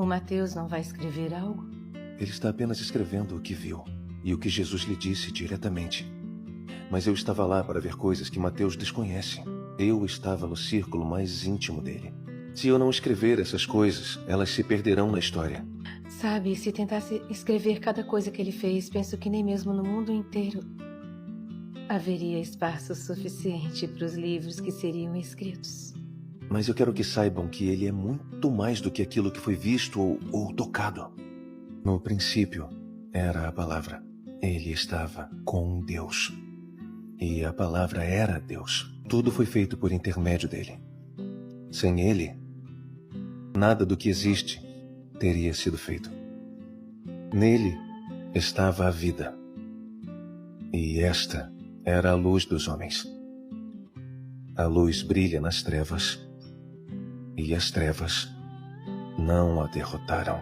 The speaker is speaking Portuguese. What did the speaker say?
O Mateus não vai escrever algo? Ele está apenas escrevendo o que viu e o que Jesus lhe disse diretamente. Mas eu estava lá para ver coisas que Mateus desconhece. Eu estava no círculo mais íntimo dele. Se eu não escrever essas coisas, elas se perderão na história. Sabe, se tentasse escrever cada coisa que ele fez, penso que nem mesmo no mundo inteiro haveria espaço suficiente para os livros que seriam escritos. Mas eu quero que saibam que ele é muito mais do que aquilo que foi visto ou tocado. No princípio, era a palavra. Ele estava com Deus. E a palavra era Deus. Tudo foi feito por intermédio dele. Sem ele, nada do que existe teria sido feito. Nele estava a vida. E esta era a luz dos homens. A luz brilha nas trevas, e as trevas não a derrotaram.